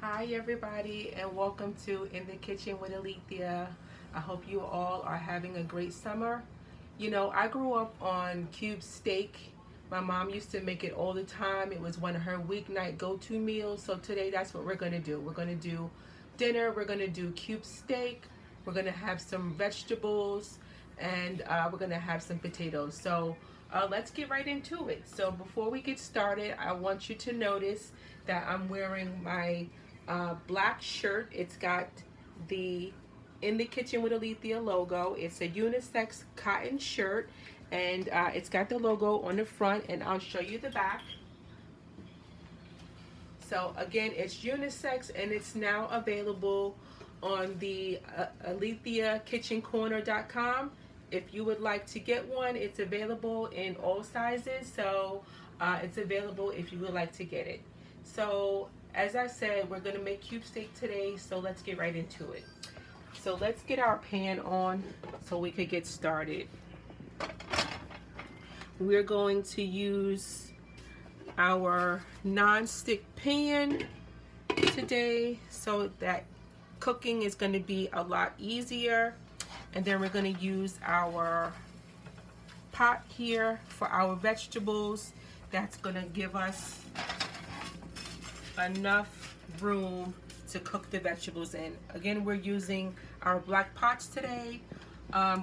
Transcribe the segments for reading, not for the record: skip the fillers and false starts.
Hi everybody, and welcome to In the Kitchen with Alethea. I hope you all are having a great summer. You know, I grew up on cube steak. My mom used to make it all the time. It was one of her weeknight go-to meals. So today that's what we're going to do. We're going to do dinner. We're going to do cube steak. We're going to have some vegetables, and we're going to have some potatoes. So let's get right into it. So before we get started, I want you to notice that I'm wearing my black shirt. It's got the In the Kitchen with Alethea logo. It's a unisex cotton shirt, and it's got the logo on the front, and I'll show you the back. So again, it's unisex, and it's now available on the AletheaKitchenCorner.com. If you would like to get one, it's available in all sizes. So it's available if you would like to get it. So as I said, we're going to make cube steak today. So let's get right into it. So let's get our pan on so we could get started. We're going to use our non-stick pan today so that cooking is going to be a lot easier. And then we're going to use our pot here for our vegetables. That's going to give us enough room to cook the vegetables in. Again, we're using our black pots today.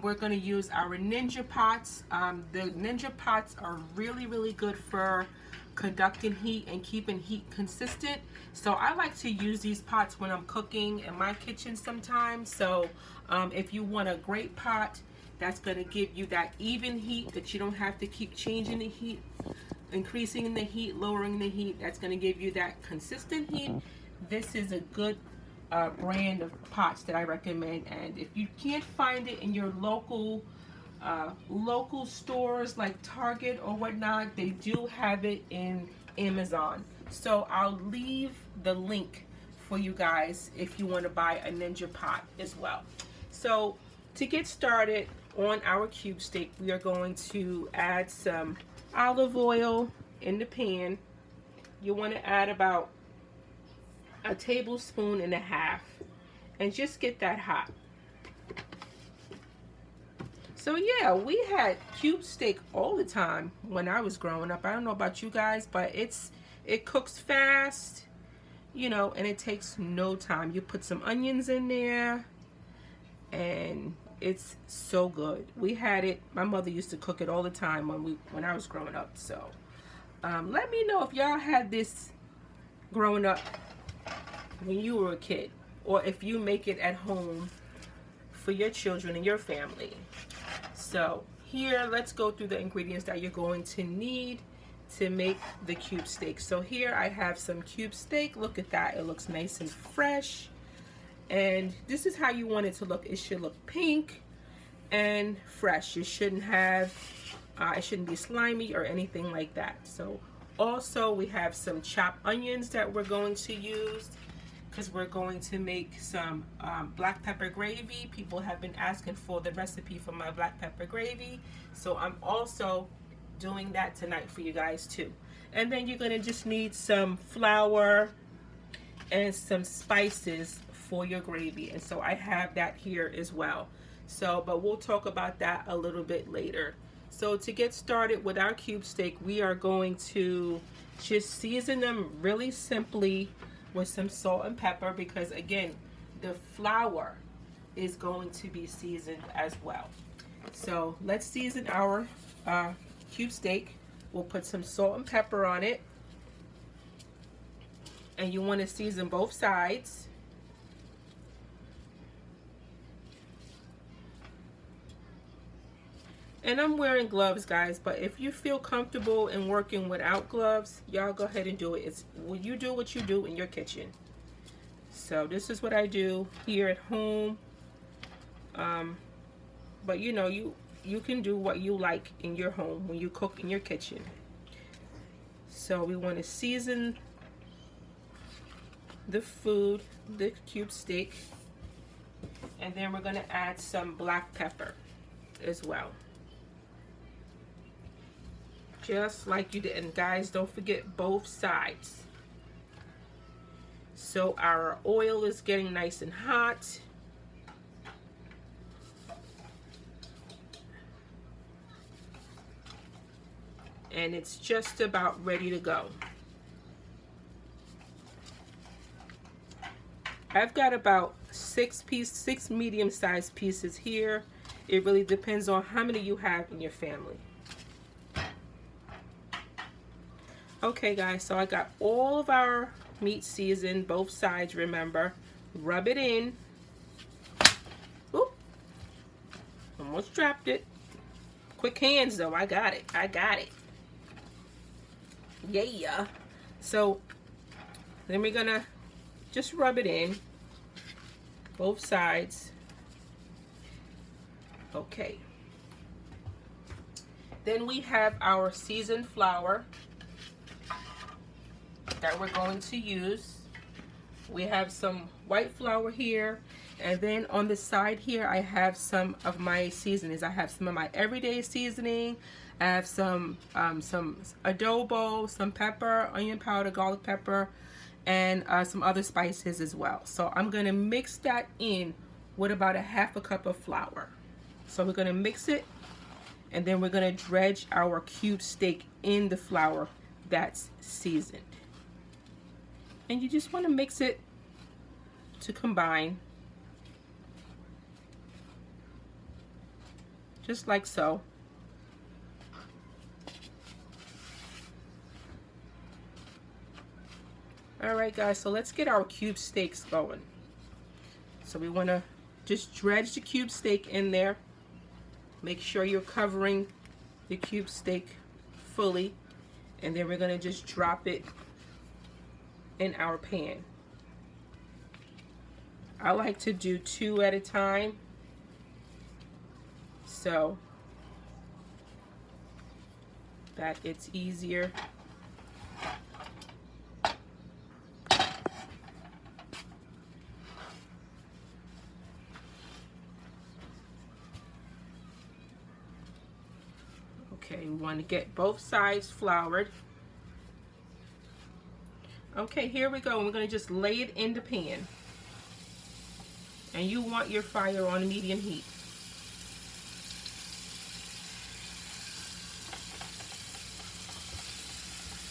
We're going to use our Ninja pots. The Ninja pots are really good for conducting heat and keeping heat consistent. So I like to use these pots when I'm cooking in my kitchen sometimes. So if you want a great pot that's going to give you that even heat, that you don't have to keep changing the heat, increasing the heat, lowering the heat, that's going to give you that consistent heat, this is a good brand of pots that I recommend. And if you can't find it in your local stores like Target or whatnot, they do have it in Amazon. So I'll leave the link for you guys if you want to buy a Ninja pot as well. So to get started on our cube steak, we are going to add some olive oil in the pan. You want to add about a tablespoon and a half, and just get that hot. So yeah, we had cube steak all the time when I was growing up. I don't know about you guys, but it cooks fast, you know, and it takes no time. You put some onions in there, and it's so good. We had it. My mother used to cook it all the time when I was growing up. So let me know if y'all had this growing up when you were a kid, or if you make it at home for your children and your family. So here, let's go through the ingredients that you're going to need to make the cube steak. So here I have some cube steak. Look at that. It looks nice and fresh. And this is how you want it to look. It should look pink and fresh. It shouldn't be slimy or anything like that. So also we have some chopped onions that we're going to use, because we're going to make some black pepper gravy. People have been asking for the recipe for my black pepper gravy, so I'm also doing that tonight for you guys too. And then you're gonna just need some flour and some spices for your gravy, and so I have that here as well. So, but we'll talk about that a little bit later. So to get started with our cube steak, we are going to just season them really simply with some salt and pepper, because again, the flour is going to be seasoned as well. So let's season our cube steak. We'll put some salt and pepper on it, and you want to season both sides. And I'm wearing gloves, guys, but if you feel comfortable in working without gloves, y'all go ahead and do it. You do what you do in your kitchen. So this is what I do here at home. But you know, you can do what you like in your home when you cook in your kitchen. So we want to season the food, the cube steak, and then we're going to add some black pepper as well. Just like you did. And guys, don't forget both sides. So our oil is getting nice and hot. And it's just about ready to go. I've got about six medium-sized pieces here. It really depends on how many you have in your family. Okay guys, so I got all of our meat seasoned, both sides, remember. Rub it in. Oop, almost dropped it. Quick hands though, I got it, I got it. Yeah. So then we're gonna just rub it in, both sides. Okay. Then we have our seasoned flour that we're going to use. We have some white flour here, and then on the side here I have some of my seasonings. I have some of my everyday seasoning. I have some adobo, some pepper, onion powder, garlic pepper, and some other spices as well. So I'm gonna mix that in with about a half a cup of flour. So we're gonna mix it, and then we're gonna dredge our cube steak in the flour that's seasoned. And you just want to mix it to combine, just like so. Alright guys, so let's get our cube steaks going. So we want to just dredge the cube steak in there. Make sure you're covering the cube steak fully, and then we're going to just drop it in our pan. I like to do 2 at a time, so that it's easier. Okay, we want to get both sides floured. Okay, here we go. We're going to just lay it in the pan. And you want your fire on medium heat.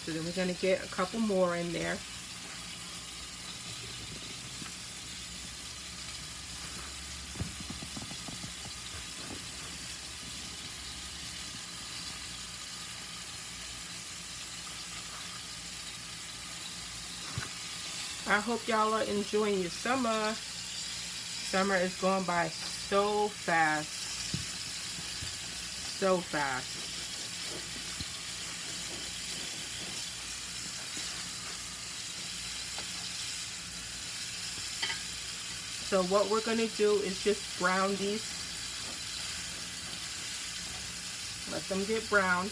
So then we're going to get a couple more in there. I hope y'all are enjoying your summer. Summer is going by so fast. So fast. So what we're going to do is just brown these. Let them get brown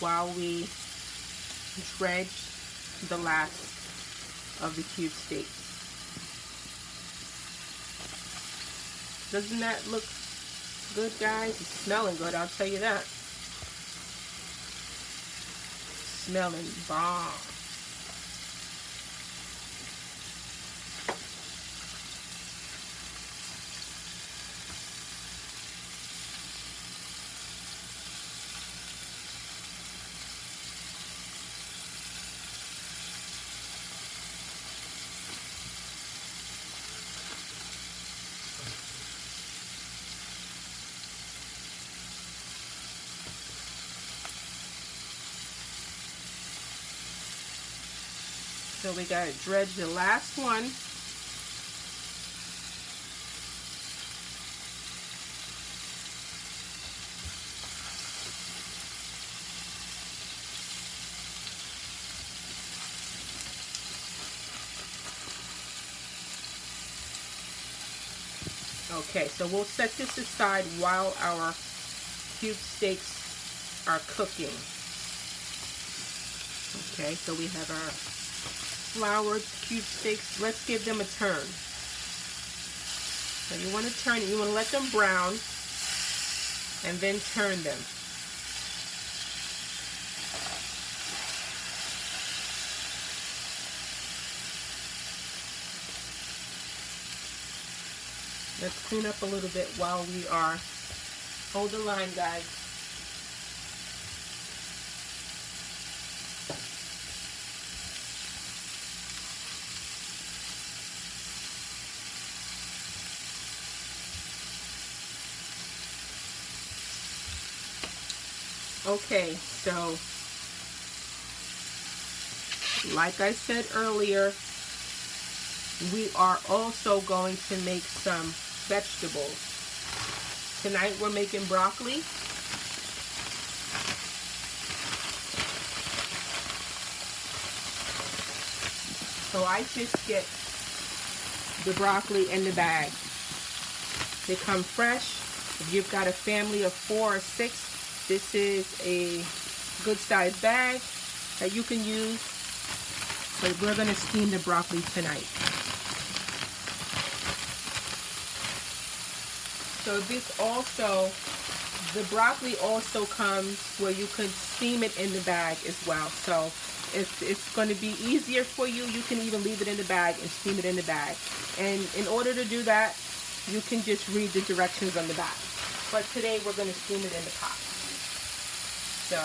while we dredge the last of the cube steak. Doesn't that look good, guys? It's smelling good, I'll tell you that. Smelling bomb. So we got to dredge the last one. Okay, so we'll set this aside while our cube steaks are cooking. Okay, so we have our floured cube steaks. Let's give them a turn. So you want to turn it, you want to let them brown and then turn them. Let's clean up a little bit while we are. Hold the line, guys. Okay, so like I said earlier, we are also going to make some vegetables. Tonight we're making broccoli. So I just get the broccoli in the bag. They come fresh. If you've got a family of 4 or 6, this is a good sized bag that you can use. But we're going to steam the broccoli tonight. So this also, the broccoli also comes where you can steam it in the bag as well. So if it's going to be easier for you, you can even leave it in the bag and steam it in the bag. And in order to do that, you can just read the directions on the back. But today we're going to steam it in the pot. So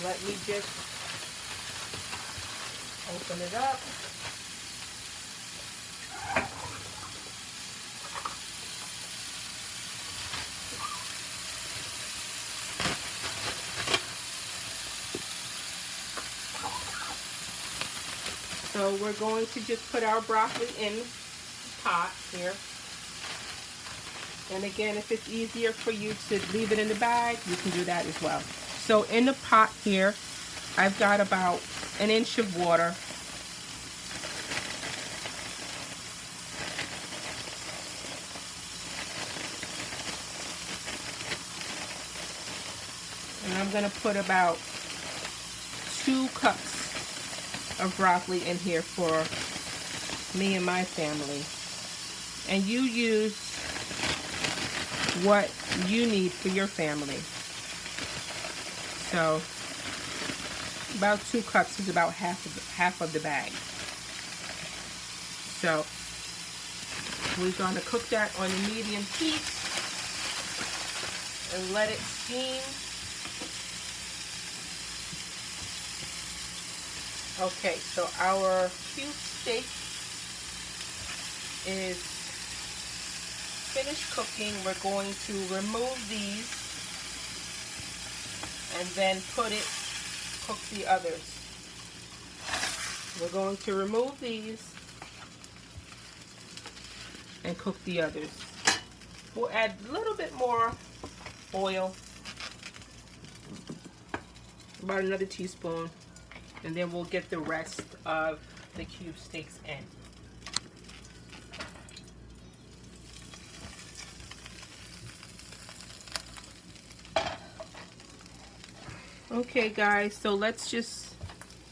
let me just open it up. So we're going to just put our broccoli in the pot here. And again, if it's easier for you to leave it in the bag, you can do that as well. So in the pot here, I've got about 1 inch of water. And I'm going to put about 2 cups of broccoli in here for me and my family. And you use what you need for your family. So about 2 cups is about half of the bag. So we're going to cook that on a medium heat and let it steam. Okay, so our cube steak is finished cooking. We're going to remove these and then cook the others. We're going to remove these and cook the others. We'll add a little bit more oil, about another teaspoon, and then we'll get the rest of the cube steaks in. Okay guys, so let's just,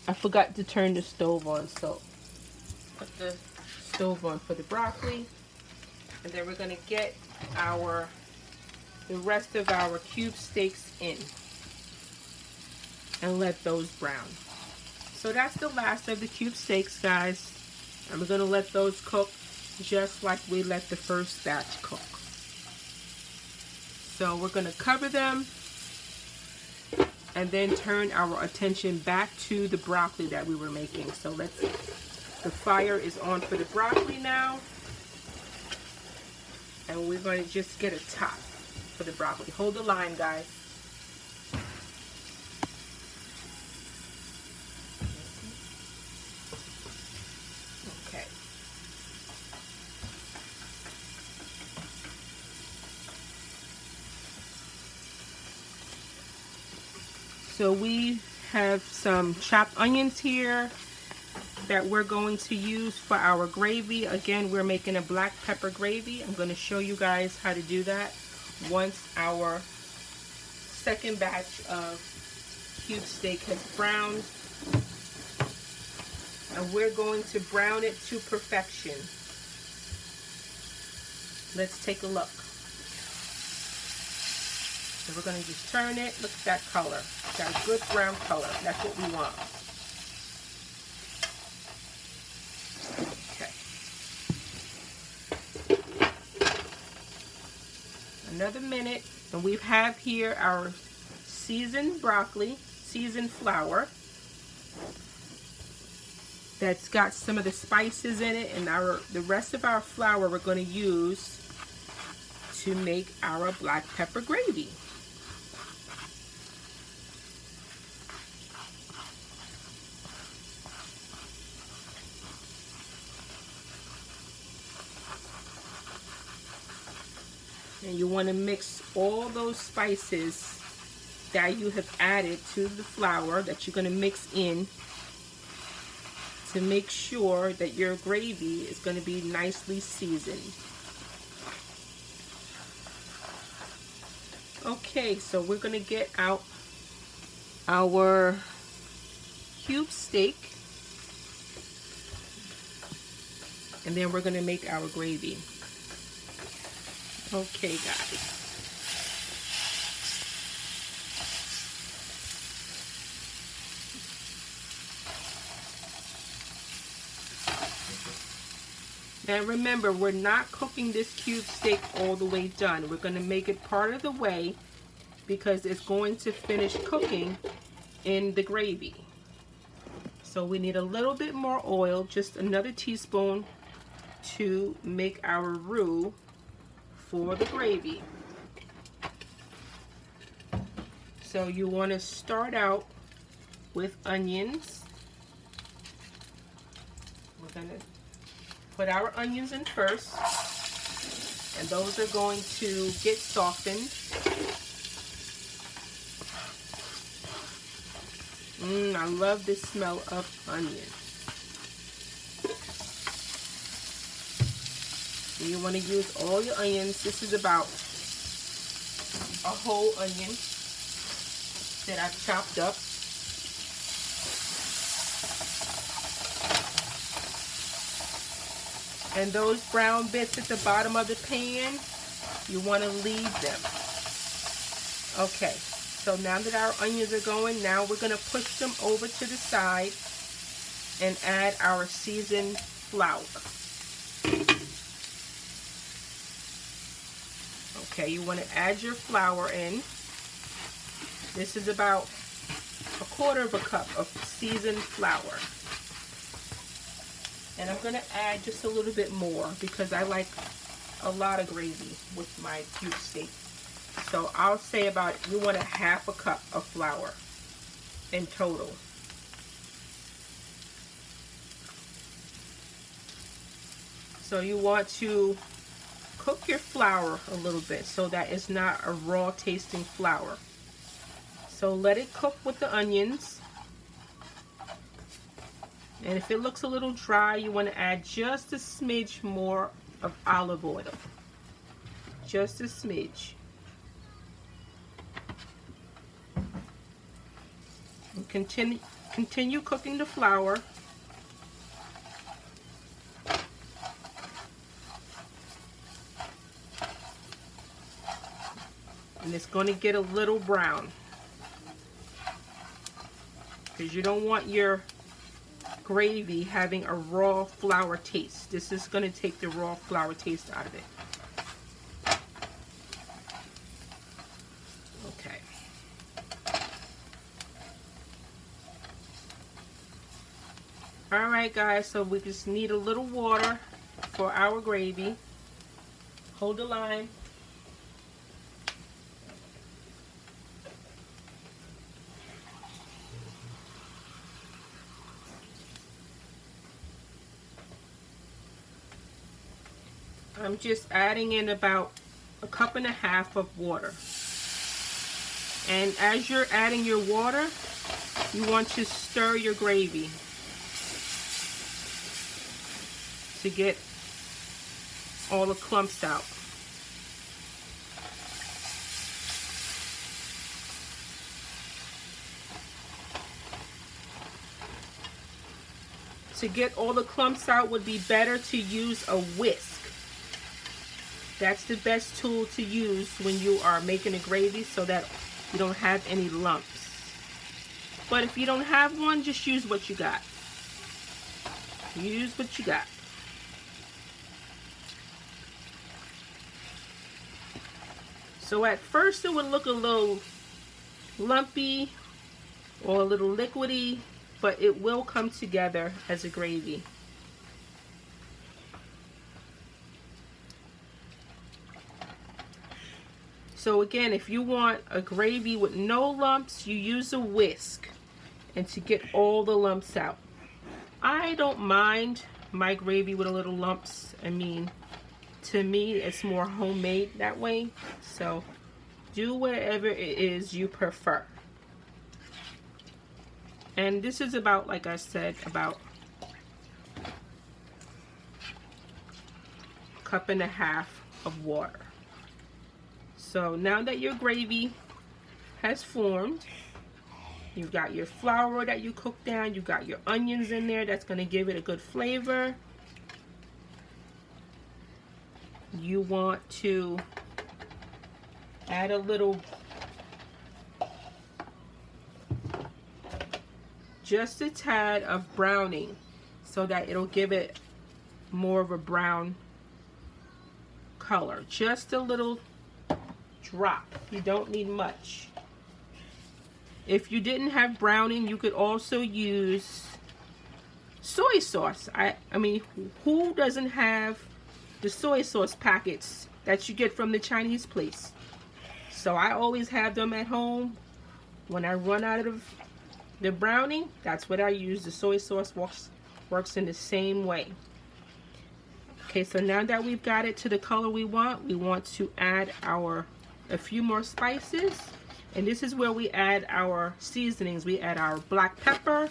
I forgot to turn the stove on, so put the stove on for the broccoli, and then we're going to get the rest of our cube steaks in and let those brown. So that's the last of the cube steaks, guys, and we're going to let those cook just like we let the first batch cook. So we're going to cover them and then turn our attention back to the broccoli that we were making. So the fire is on for the broccoli now, and we're going to just get a top for the broccoli. Hold the line, guys. Okay. So we have some chopped onions here that we're going to use for our gravy. Again, we're making a black pepper gravy. I'm going to show you guys how to do that once our second batch of cube steak has browned. And we're going to brown it to perfection. Let's take a look. So we're going to just turn it. Look at that color. It's got a good brown color. That's what we want. Okay. another minute, and we have here our seasoned broccoli, seasoned flour that's got some of the spices in it, and the rest of our flour we're going to use to make our black pepper gravy. And you want to mix all those spices that you have added to the flour that you're going to mix in to make sure that your gravy is going to be nicely seasoned. Okay, so we're going to get out our cube steak, and then we're going to make our gravy. Okay, guys. Now remember, we're not cooking this cube steak all the way done. We're going to make it part of the way because it's going to finish cooking in the gravy. So we need a little bit more oil, just another teaspoon, to make our roux for the gravy. So you want to start out with onions. We're going to put our onions in first, and those are going to get softened. I love the smell of onions. You want to use all your onions. This is about a whole onion that I've chopped up. And those brown bits at the bottom of the pan, you want to leave them. Okay, so now that our onions are going, now we're going to push them over to the side and add our seasoned flour. Okay, you want to add your flour in. This is about 1/4 cup of seasoned flour. And I'm going to add just a little bit more because I like a lot of gravy with my cube steak. So I'll say about, you want 1/2 cup of flour in total. So you want to cook your flour a little bit so that it's not a raw tasting flour. So let it cook with the onions. And if it looks a little dry, you want to add just a smidge more of olive oil. Just a smidge. And continue cooking the flour. And it's going to get a little brown, because you don't want your gravy having a raw flour taste. This is going to take the raw flour taste out of it. Okay. Alright guys, so we just need a little water for our gravy. Hold the line. I'm just adding in about 1.5 cups of water. And as you're adding your water, you want to stir your gravy to get all the clumps out. To get all the clumps out would be better to use a whisk. That's the best tool to use when you are making a gravy so that you don't have any lumps. But if you don't have one, just use what you got. Use what you got. So at first it would look a little lumpy or a little liquidy, but it will come together as a gravy. So again, if you want a gravy with no lumps, you use a whisk and to get all the lumps out. I don't mind my gravy with a little lumps. I mean, to me, it's more homemade that way. So do whatever it is you prefer. And this is about, like I said, about a cup and a half of water. So now that your gravy has formed, you've got your flour that you cooked down, you've got your onions in there, that's going to give it a good flavor. You want to add a little, just a tad of browning so that it'll give it more of a brown color. Just a little drop. You don't need much. If you didn't have browning, you could also use soy sauce. I mean, who doesn't have the soy sauce packets that you get from the Chinese place? So I always have them at home. When I run out of the browning, that's what I use. The soy sauce works in the same way. Okay, so now that we've got it to the color we want to add a few more spices. And this is where we add our seasonings. We add our black pepper.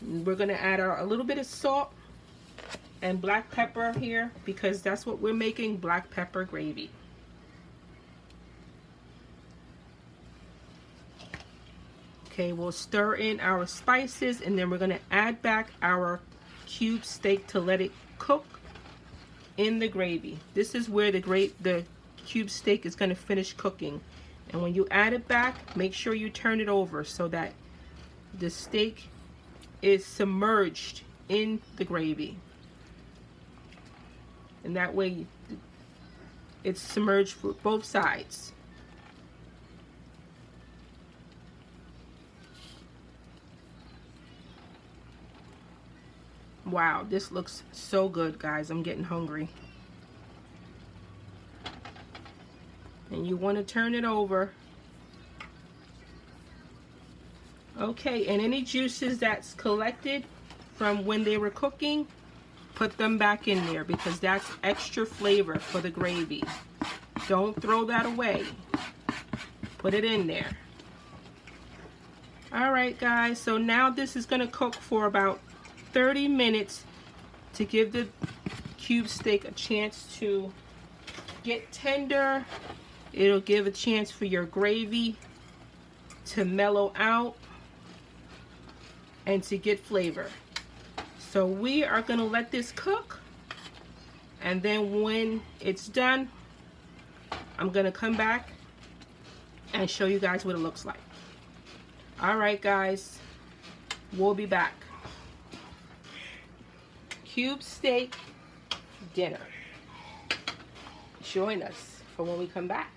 We're gonna add a little bit of salt and black pepper here because that's what we're making, black pepper gravy. Okay, we'll stir in our spices and then we're gonna add back our cube steak to let it cook in the gravy. This is where the cube steak is gonna finish cooking. And when you add it back, make sure you turn it over so that the steak is submerged in the gravy. And that way it's submerged for both sides. Wow, this looks so good, guys. I'm getting hungry. And you want to turn it over. Okay, and any juices that's collected from when they were cooking, put them back in there because that's extra flavor for the gravy. Don't throw that away. Put it in there. Alright guys, so now this is going to cook for about 30 minutes to give the cube steak a chance to get tender. It'll give a chance for your gravy to mellow out and to get flavor. So we are going to let this cook, and then when it's done, I'm going to come back and show you guys what it looks like. Alright guys, we'll be back. Cube steak dinner. Join us for when we come back.